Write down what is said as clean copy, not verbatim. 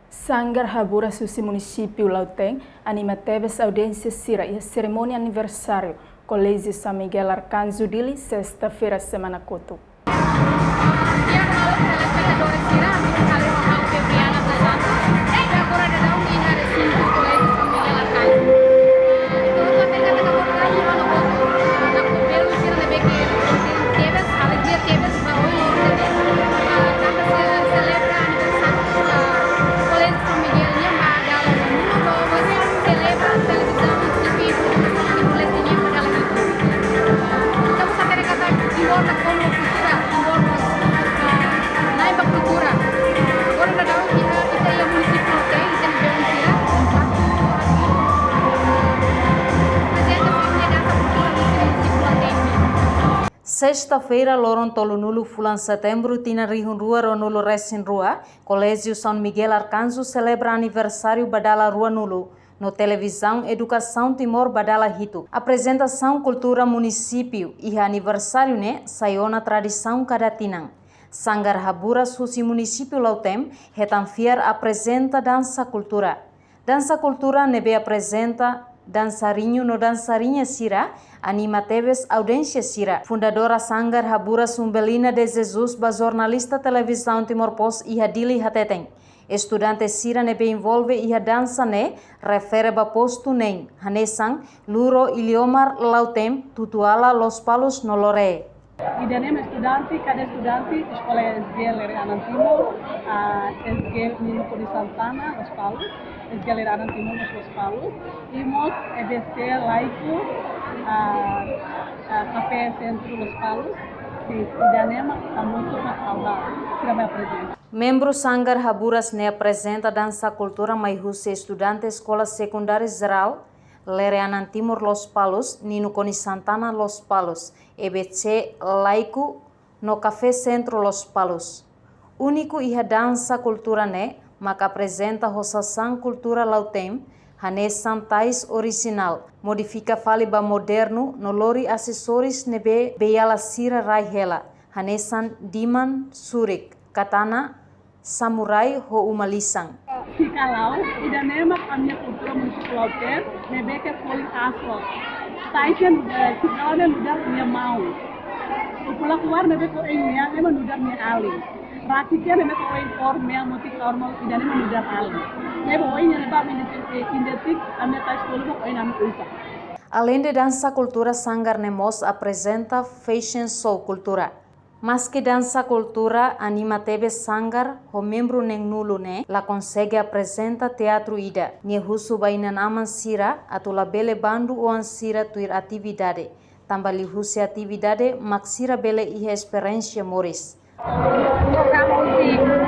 Sanggar Habura Susi Município Lauteng anima teves audiência sira e a cerimônia aniversário Colégio São Miguel Arcanjo Dili, sexta-feira, semana Coto. Sexta-feira, loron tolunulu fulan setembro, tina rihun rua ronulu resin rua, Colégio São Miguel Arcanjo celebra aniversário badala rua nulu. No televisão Educação Timor badala hitu. Apresentação Cultura Município e aniversário né saiu na tradição Kadatinang. Sanggar Habura Susi Município Lautem retanfiar apresenta dança cultura. Dança cultura nebe apresenta dançarinho no dançarinha sira, anima teves audiência sira. Fundadora Sanggar Habura Sumbelina de Jesus, jornalista televisão Timor Post e Hadili Hateteng. Estudante sira nebe envolve e dança ne, refere ba posto nem, hanesang, luro iliomar lautem, tutuala los palos no lore. Idanem estudante, cada estudante, escola SG Leranan Timor, SG Minuto de Santana, Los Palos, SG Leranan Timor, Los Palos, Imos, EDC Laico, Café Centro Los Palos, Idanem, está muito mais saudável, será mais presente. Membro Sanggar Haburas ne apresenta dança cultura Maihusse estudante escola secundária geral Leranan Timor Los Palos, Nino Coni Santana Los Palos, EBC Laico no Café Centro Los Palos. Único e dança cultura ne, maka apresenta roçação cultura Lautem, hanesan tais original, modifica faliba moderno, no lori acessórios nebe beyala sira raihela, hanesan diman surik, katana samurai ho umalisang. Kalau tidak nemak amnya kultura municipal Lautem, nebe ke poli aslo. Taikan sebenarnya udah punya mau. Pulang keluar nebe ko engnya, emang udah punya ali. Rakitnya nebe ko informal, motif normal, tidak nemak udah ali. Nebe ko engnya nebe identik, amnya tais poli ko engnya usah. Além de dança cultura, Sanggar Nemos apresenta fashion show cultura. Mas que dança cultura anima TV Sanggar, o membro neng nulu ne, la consegue apresenta teatro ida. Nye husu bainan aman sira, atula bele bandu oan sira tuir atividade. Tambali husi atividade, mak sira bele ihe experiência moris. Program musik